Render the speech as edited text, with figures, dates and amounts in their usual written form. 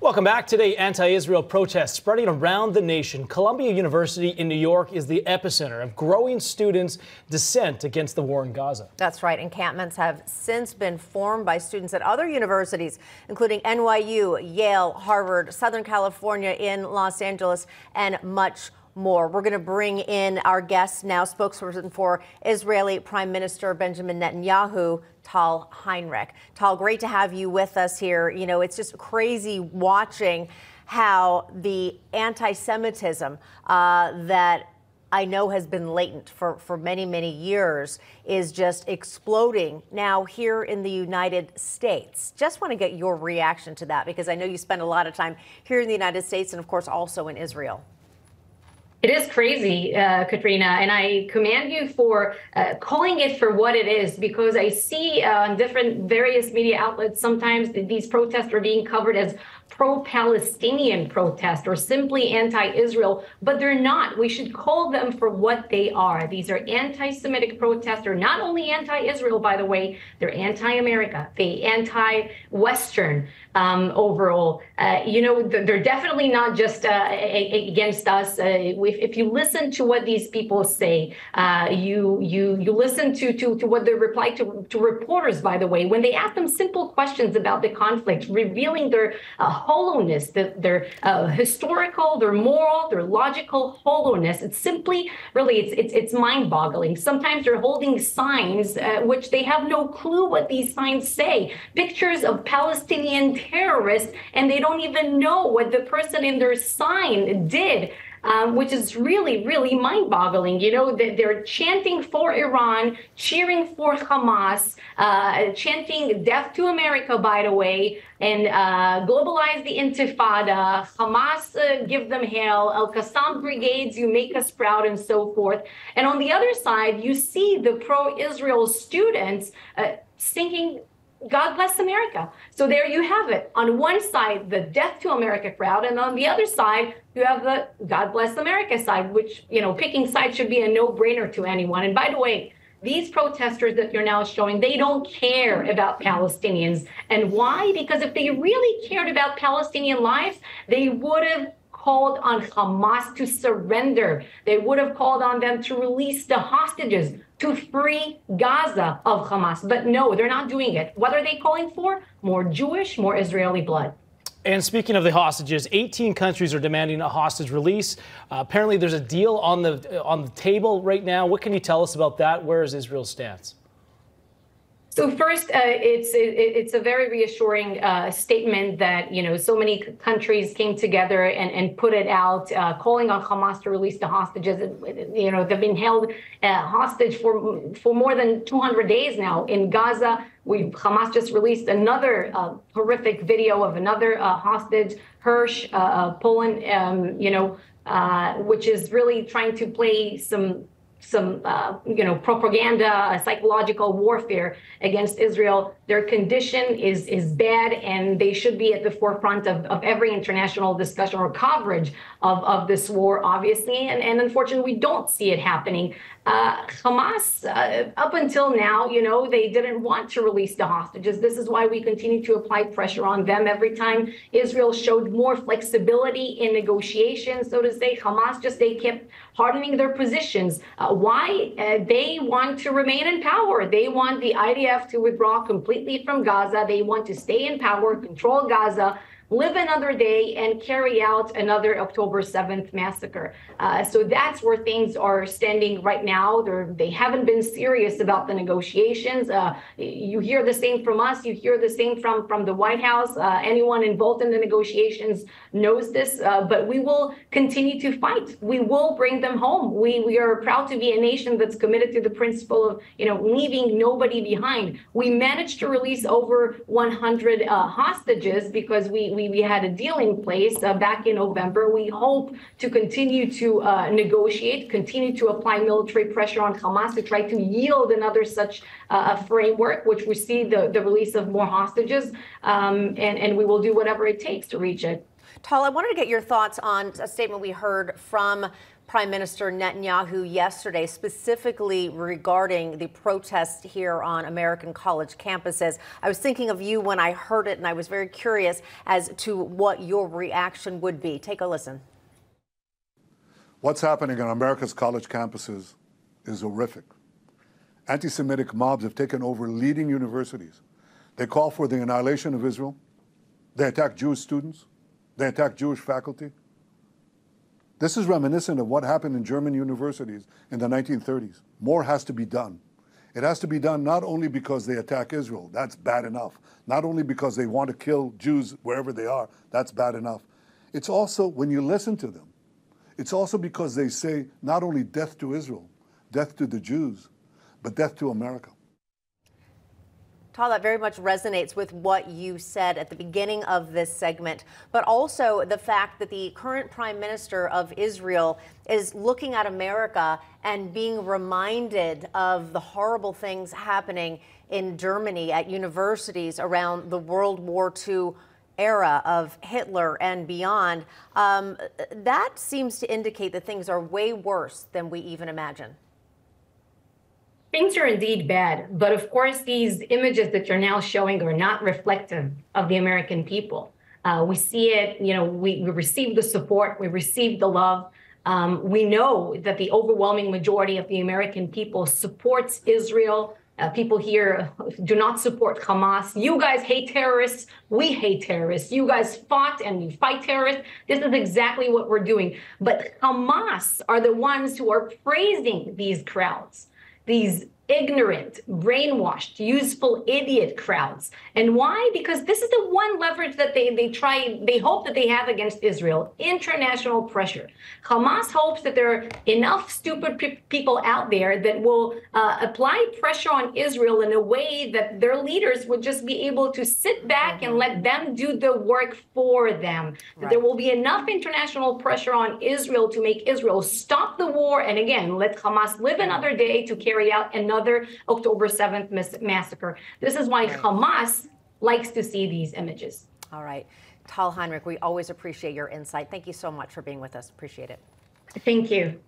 Welcome back. Today, anti-Israel protests spreading around the nation. Columbia University in New York is the epicenter of growing students' dissent against the war in Gaza. That's right. Encampments have since been formed by students at other universities, including NYU, Yale, Harvard, Southern California, in Los Angeles, and much more. We're going to bring in our guest now, spokesperson for Israeli Prime Minister Benjamin Netanyahu, Tal Heinrich. Tal, great to have you with us here. You know, it's just crazy watching how the anti-Semitism that I know has been latent for many, many years is just exploding now here in the United States. Just want to get your reaction to that, because I know you spend a lot of time here in the United States and, of course, also in Israel. It is crazy, Katrina, and I commend you for calling it for what it is, because I see on various media outlets sometimes these protests are being covered as pro-Palestinian protest or simply anti-Israel, but they're not. We should call them for what they are. These are anti-Semitic protests. They're not only anti-Israel, by the way, they're anti-America, they anti-Western overall. You know, they're definitely not just against us. If you listen to what these people say, you listen to what they reply to reporters, by the way, when they ask them simple questions about the conflict, revealing their hollowness, their historical, their moral, their logical hollowness. It's simply, really, it's mind-boggling. Sometimes they're holding signs which they have no clue what these signs say. Pictures of Palestinian terrorists, and they don't even know what the person in their sign did. Which is really, really mind-boggling. You know, they're chanting for Iran, cheering for Hamas, chanting death to America, by the way, and globalize the Intifada, Hamas, give them hell, Al-Qassam brigades, you make us proud, and so forth. And on the other side, you see the pro-Israel students singing God bless America. So there you have it. On one side, the death to America crowd, and on the other side, you have the God bless America side, which, you know, picking sides should be a no-brainer to anyone. And by the way, these protesters that you're now showing, they don't care about Palestinians. And why? Because if they really cared about Palestinian lives, they would have called on Hamas to surrender. They would have called on them to release the hostages, to free Gaza of Hamas. But no, they're not doing it. What are they calling for? More Jewish, more Israeli blood. And speaking of the hostages, 18 countries are demanding a hostage release. Apparently there's a deal on the table right now. What can you tell us about that? Where is Israel's stance? So first, it's a very reassuring statement that, you know, so many countries came together and put it out, calling on Hamas to release the hostages. You know, they've been held hostage for more than 200 days now in Gaza. Hamas just released another horrific video of another hostage, Hirsch, Poland, you know, which is really trying to play some you know, propaganda, psychological warfare against Israel. Their condition is bad, and they should be at the forefront of every international discussion or coverage of this war, obviously. And unfortunately, we don't see it happening. Hamas, up until now, you know, they didn't want to release the hostages. This is why we continue to apply pressure on them. Every time Israel showed more flexibility in negotiations, so to say, Hamas they kept hardening their positions. Why? They want to remain in power. They want the IDF to withdraw completely from Gaza. They want to stay in power, control Gaza, live another day, and carry out another October 7th massacre. So that's where things are standing right now. They haven't been serious about the negotiations. You hear the same from us. You hear the same from the White House. Anyone involved in the negotiations knows this, but we will continue to fight. We will bring them home. We are proud to be a nation that's committed to the principle of, you know, leaving nobody behind. We managed to release over 100 hostages because we had a deal in place back in November. We hope to continue to negotiate, continue to apply military pressure on Hamas to try to yield another such framework, which we see the release of more hostages, and we will do whatever it takes to reach it. Tal, I wanted to get your thoughts on a statement we heard from Prime Minister Netanyahu yesterday, specifically regarding the protests here on American college campuses. I was thinking of you when I heard it, and I was very curious as to what your reaction would be. Take a listen. What's happening on America's college campuses is horrific. Anti-Semitic mobs have taken over leading universities. They call for the annihilation of Israel. They attack Jewish students. They attack Jewish faculty. This is reminiscent of what happened in German universities in the 1930s. More has to be done. It has to be done not only because they attack Israel, that's bad enough. Not only because they want to kill Jews wherever they are, that's bad enough. It's also, when you listen to them, it's also because they say not only death to Israel, death to the Jews, but death to America. Tal, that very much resonates with what you said at the beginning of this segment, but also the fact that the current Prime Minister of Israel is looking at America and being reminded of the horrible things happening in Germany at universities around the World War II era of Hitler and beyond. That seems to indicate that things are way worse than we even imagine. Things are indeed bad, but of course, these images that you're now showing are not reflective of the American people. We see it, we receive the support, we receive the love. We know that the overwhelming majority of the American people supports Israel. People here do not support Hamas. You guys hate terrorists. We hate terrorists. You guys fought and you fight terrorists. This is exactly what we're doing. But Hamas are the ones who are praising these crowds, these ignorant, brainwashed, useful idiot crowds. And why? Because this is the one leverage that they hope that they have against Israel: international pressure. Hamas hopes that there are enough stupid people out there that will apply pressure on Israel in a way that their leaders would just be able to sit back and let them do the work for them. That there will be enough international pressure on Israel to make Israel stop the war, and again, let Hamas live another day to carry out another October 7th massacre. This is why Hamas likes to see these images. All right. Tal Heinrich, we always appreciate your insight. Thank you so much for being with us. Appreciate it. Thank you.